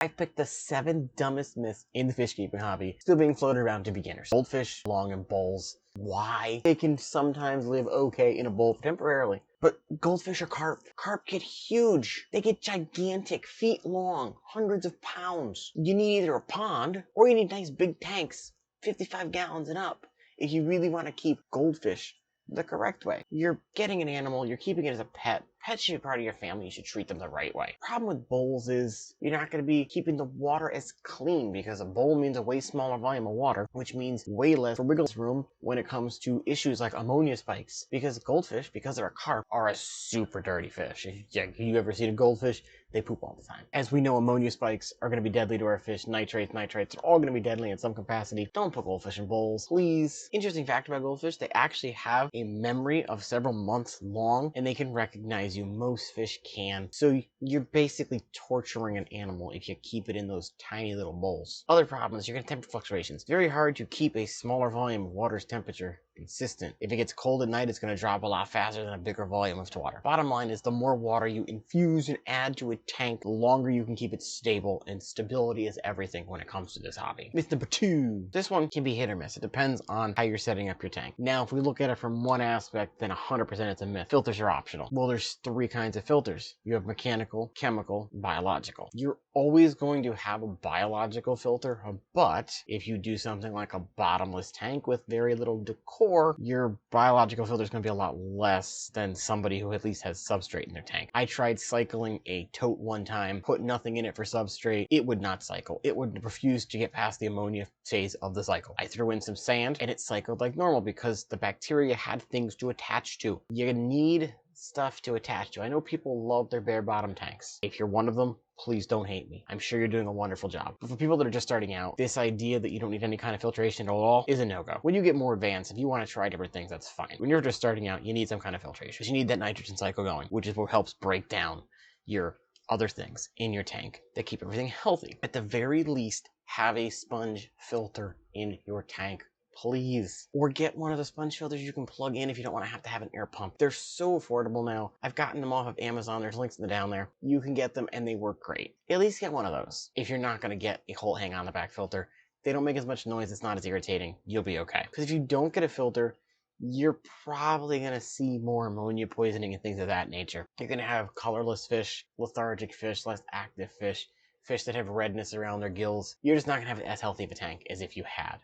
I've picked the 7 dumbest myths in the fish keeping hobby, still being floated around to beginners. Goldfish belong in bowls. Why? They can sometimes live okay in a bowl temporarily. But goldfish or carp. Carp get huge. They get gigantic, feet long, hundreds of pounds. You need either a pond or you need nice big tanks, 55 gallons and up, if you really want to keep goldfish the correct way. You're getting an animal, you're keeping it as a pet. Pets should be part of your family, you should treat them the right way. Problem with bowls is you're not going to be keeping the water as clean, because a bowl means a way smaller volume of water, which means way less wiggle room when it comes to issues like ammonia spikes. Because goldfish, because they're a carp, are a super dirty fish. If you ever seen a goldfish, they poop all the time. As we know, ammonia spikes are going to be deadly to our fish. Nitrates, are all going to be deadly in some capacity. Don't put goldfish in bowls, please. Interesting fact about goldfish, they actually have a memory of several months long, and they can recognize you. Most fish can. So you're basically torturing an animal if you keep it in those tiny little bowls. Other problems, you're going to have temperature fluctuations. Very hard to keep a smaller volume of water's temperature consistent. If it gets cold at night, it's going to drop a lot faster than a bigger volume of water. Bottom line is, the more water you infuse and add to a tank, the longer you can keep it stable, and stability is everything when it comes to this hobby. Myth number 2. This one can be hit or miss. It depends on how you're setting up your tank. Now, if we look at it from one aspect, then 100% it's a myth. Filters are optional. Well, there's 3 kinds of filters. You have mechanical, chemical, biological. You're always going to have a biological filter, but if you do something like a bottomless tank with very little decor, your biological filter is going to be a lot less than somebody who at least has substrate in their tank. I tried cycling a tote one time, put nothing in it for substrate. It would not cycle. It would refuse to get past the ammonia phase of the cycle. I threw in some sand and it cycled like normal because the bacteria had things to attach to. You need stuff to attach to. I know people love their bare bottom tanks. If you're one of them, please don't hate me. I'm sure you're doing a wonderful job. But for people that are just starting out, this idea that you don't need any kind of filtration at all is a no-go. When you get more advanced, if you want to try different things, that's fine. When you're just starting out, you need some kind of filtration, because you need that nitrogen cycle going, which is what helps break down your other things in your tank that keep everything healthy. At the very least, have a sponge filter in your tank, please. Or get one of the sponge filters you can plug in if you don't want to have an air pump. They're so affordable now. I've gotten them off of Amazon. There's links in the down there. You can get them and they work great. At least get one of those. If you're not going to get a whole hang on the back filter, they don't make as much noise. It's not as irritating. You'll be okay. Because if you don't get a filter, you're probably going to see more ammonia poisoning and things of that nature. You're going to have colorless fish, lethargic fish, less active fish, fish that have redness around their gills. You're just not going to have as healthy of a tank as if you had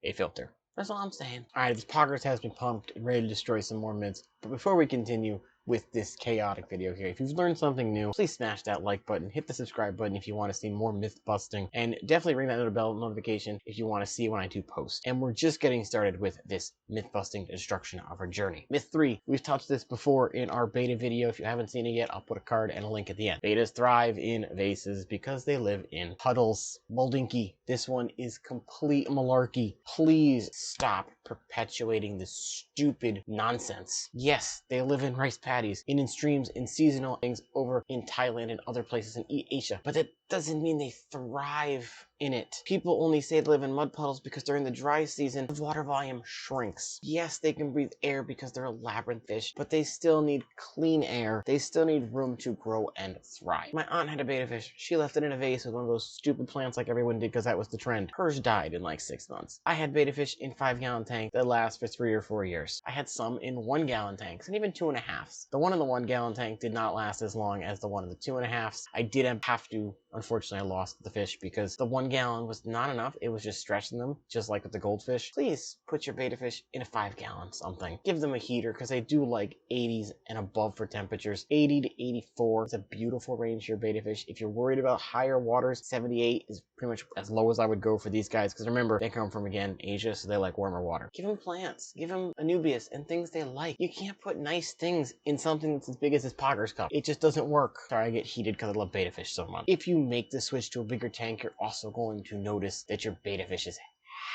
a filter. That's all I'm saying. Alright, this Poggers has been pumped and ready to destroy some more myths. But before we continue with this chaotic video here, if you've learned something new, please smash that like button, hit the subscribe button if you want to see more myth busting, and definitely ring that little bell notification if you want to see when I do post. And we're just getting started with this myth busting destruction of our journey. Myth 3, we've touched this before in our beta video. If you haven't seen it yet, I'll put a card and a link at the end. Betas thrive in vases because they live in puddles. Moldinky, this one is complete malarkey. Please stop perpetuating this stupid nonsense. Yes, they live in rice paddies, in streams, in seasonal things over in Thailand and other places in Asia, but that doesn't mean they thrive in it. People only say they live in mud puddles because during the dry season, the water volume shrinks. Yes, they can breathe air because they're a labyrinth fish, but they still need clean air. They still need room to grow and thrive. My aunt had a betta fish. She left it in a vase with one of those stupid plants like everyone did because that was the trend. Hers died in like 6 months. I had betta fish in 5-gallon tanks that last for 3 or 4 years. I had some in 1-gallon tanks and even 2.5s. The one in the 1-gallon tank did not last as long as the one in the 2.5s. I did have to, unfortunately, I lost the fish because the 1-gallon was not enough. It was just stretching them, just like with the goldfish. Please put your betta fish in a 5-gallon something. Give them a heater because they do like 80s and above for temperatures. 80 to 84 is a beautiful range for your betta fish. If you're worried about higher waters, 78 is pretty much as low as I would go for these guys, because remember, they come from, again, Asia, so they like warmer water. Give them plants. Give them Anubias and things they like. You can't put nice things in something that's as big as this Poggers cup. It just doesn't work. Sorry, I get heated because I love betta fish so much. If you make the switch to a bigger tank, you're also going to notice that your betta fish is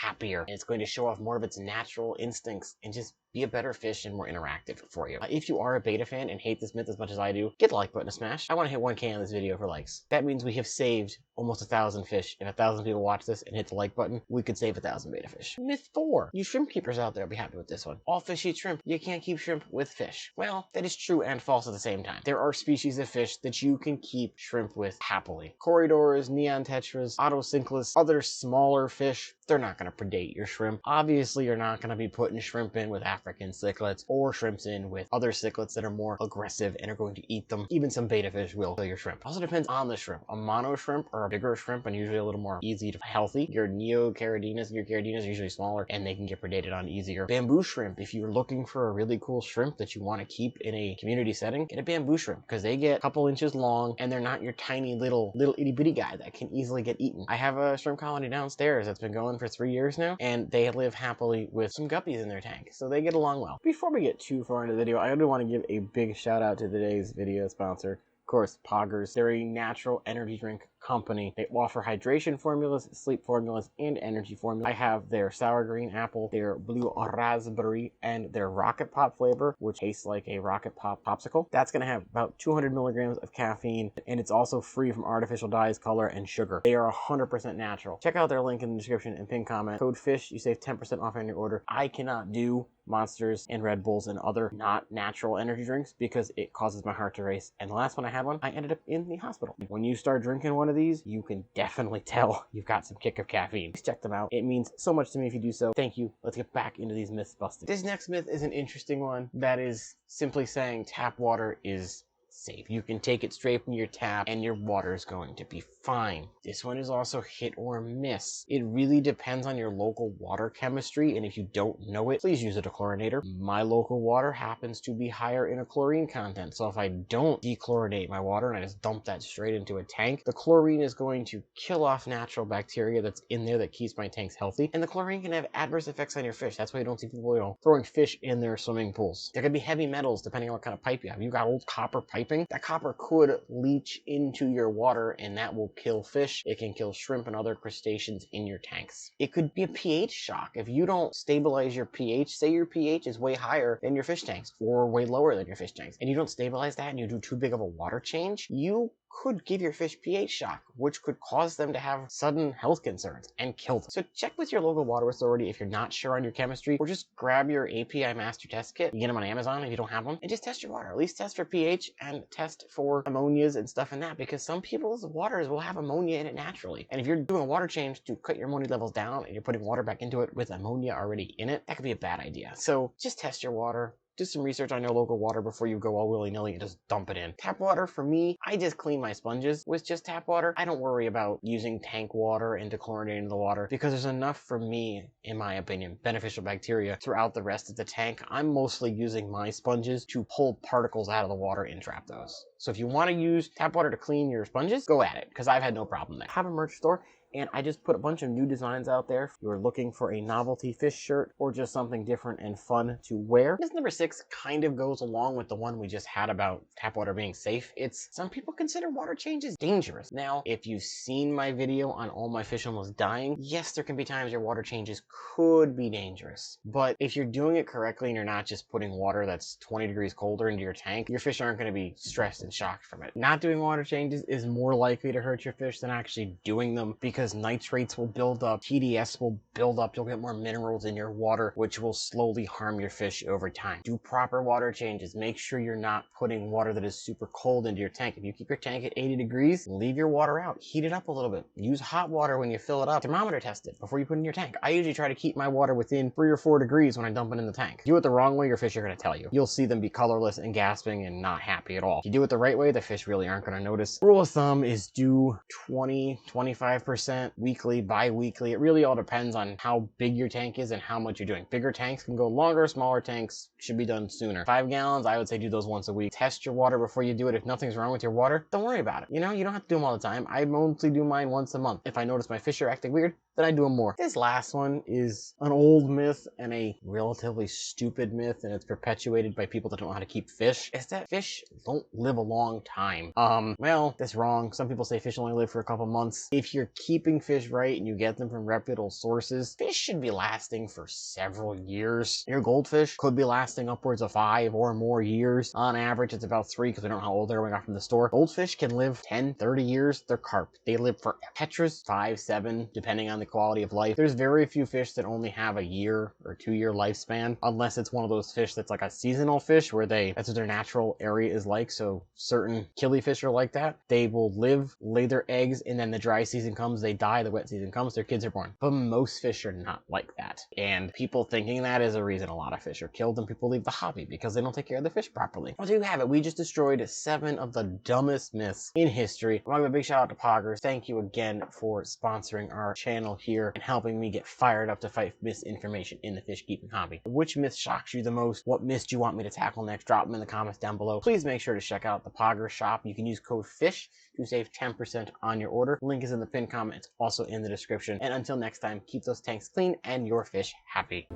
happier, and it's going to show off more of its natural instincts and just be a better fish and more interactive for you. If you are a beta fan and hate this myth as much as I do, get the like button to smash. I want to hit 1K on this video for likes. That means we have saved almost 1,000 fish. If 1,000 people watch this and hit the like button, we could save 1,000 beta fish. Myth 4. You shrimp keepers out there will be happy with this one. All fish eat shrimp. You can't keep shrimp with fish. Well, that is true and false at the same time. There are species of fish that you can keep shrimp with happily. Corridors, neon tetras, otocinclus, other smaller fish, they're not going to predate your shrimp. Obviously, you're not going to be putting shrimp in with African cichlids or shrimps in with other cichlids that are more aggressive and are going to eat them. Even some beta fish will kill your shrimp. Also depends on the shrimp. A mono shrimp or a bigger shrimp and usually a little more easy to healthy. Your neocaradinas and your caridinas are usually smaller and they can get predated on easier. Bamboo shrimp, if you're looking for a really cool shrimp that you want to keep in a community setting, get a bamboo shrimp because they get a couple inches long and they're not your tiny little itty bitty guy that can easily get eaten. I have a shrimp colony downstairs that's been going for 3 years now and they live happily with some guppies in their tank, so they get along well. Before we get too far into the video, I do want to give a big shout out to today's video sponsor. Of course, Poggers. They're a natural energy drink company. They offer hydration formulas, sleep formulas, and energy formulas. I have their sour green apple, their blue raspberry, and their rocket pop flavor, which tastes like a rocket pop popsicle. That's going to have about 200 milligrams of caffeine, and it's also free from artificial dyes, color, and sugar. They are 100% natural. Check out their link in the description and pin comment. Code FISH, you save 10% off on your order. I cannot do Monsters and Red Bulls and other not natural energy drinks because it causes my heart to race. And the last one I had one, I ended up in the hospital. When you start drinking one of these, you can definitely tell you've got some kick of caffeine. Please check them out. It means so much to me if you do so. Thank you. Let's get back into these myths busted. This next myth is an interesting one that is simply saying tap water is safe. You can take it straight from your tap and your water is going to be fine. This one is also hit or miss. It really depends on your local water chemistry, and if you don't know it, please use a dechlorinator. My local water happens to be higher in a chlorine content, so if I don't dechlorinate my water and I just dump that straight into a tank, the chlorine is going to kill off natural bacteria that's in there that keeps my tanks healthy, and the chlorine can have adverse effects on your fish. That's why you don't see people, throwing fish in their swimming pools. There could be heavy metals depending on what kind of pipe you have. You got old copper piping, that copper could leach into your water and that will kill fish. It can kill shrimp and other crustaceans in your tanks. It could be a pH shock. If you don't stabilize your pH, say your pH is way higher than your fish tanks or way lower than your fish tanks, and you don't stabilize that and you do too big of a water change, you could give your fish pH shock, which could cause them to have sudden health concerns and kill them. So check with your local water authority if you're not sure on your chemistry, or just grab your API master test kit. You get them on Amazon if you don't have one, and just test your water. At least test for pH and test for ammonias and stuff in that, because some people's waters will have ammonia in it naturally. And if you're doing a water change to cut your ammonia levels down and you're putting water back into it with ammonia already in it, that could be a bad idea. So just test your water. Do some research on your local water before you go all willy-nilly and just dump it in. Tap water, for me, I just clean my sponges with just tap water. I don't worry about using tank water and dechlorinating the water because there's enough, for me, in my opinion, beneficial bacteria throughout the rest of the tank. I'm mostly using my sponges to pull particles out of the water and trap those. So if you want to use tap water to clean your sponges, go at it, because I've had no problem there. I have a merch store, and I just put a bunch of new designs out there. If you're looking for a novelty fish shirt or just something different and fun to wear. This number 6 kind of goes along with the one we just had about tap water being safe. It's some people consider water changes dangerous. Now, if you've seen my video on all my fish almost dying, yes, there can be times your water changes could be dangerous. But if you're doing it correctly and you're not just putting water that's 20 degrees colder into your tank, your fish aren't going to be stressed and shocked from it. Not doing water changes is more likely to hurt your fish than actually doing them, because nitrates will build up, TDS will build up, you'll get more minerals in your water, which will slowly harm your fish over time. Do proper water changes. Make sure you're not putting water that is super cold into your tank. If you keep your tank at 80 degrees, leave your water out. Heat it up a little bit. Use hot water when you fill it up. Thermometer test it before you put it in your tank. I usually try to keep my water within 3 or 4 degrees when I dump it in the tank. Do it the wrong way, your fish are going to tell you. You'll see them be colorless and gasping and not happy at all. If you do it the right way, the fish really aren't going to notice. Rule of thumb is do 20-25% weekly, bi-weekly. It really all depends on how big your tank is and how much you're doing. Bigger tanks can go longer, smaller tanks should be done sooner. 5 gallons, I would say do those once a week. Test your water before you do it. If nothing's wrong with your water, don't worry about it. You don't have to do them all the time. I mostly do mine once a month. If I notice my fish are acting weird, then I do them more. This last one is an old myth and a relatively stupid myth, and it's perpetuated by people that don't know how to keep fish. Is that fish don't live a long time. Well, that's wrong. Some people say fish only live for a couple months. If you're keeping fish right and you get them from reputable sources, fish should be lasting for several years. Your goldfish could be lasting upwards of 5 or more years. On average, it's about 3 because we don't know how old they're when we got from the store. Goldfish can live 10, 30 years. They're carp. They live for tetras, 5, 7, depending on the quality of life. There's very few fish that only have a year or 2-year lifespan, unless it's one of those fish that's like a seasonal fish where that's what their natural area is like. So certain killifish are like that. They will live, lay their eggs, and then the dry season comes, they die, the wet season comes, their kids are born. But most fish are not like that. And people thinking that is a reason a lot of fish are killed and people leave the hobby because they don't take care of the fish properly. Well, there you have it. We just destroyed 7 of the dumbest myths in history. I want to give a big shout out to Poggers. Thank you again for sponsoring our channel here and helping me get fired up to fight misinformation in the fish keeping hobby. Which myth shocks you the most? What myths do you want me to tackle next? Drop them in the comments down below. Please make sure to check out the Poggers shop. You can use code FISH to save 10% on your order. Link is in the pinned comment. It's also in the description. And until next time, keep those tanks clean and your fish happy.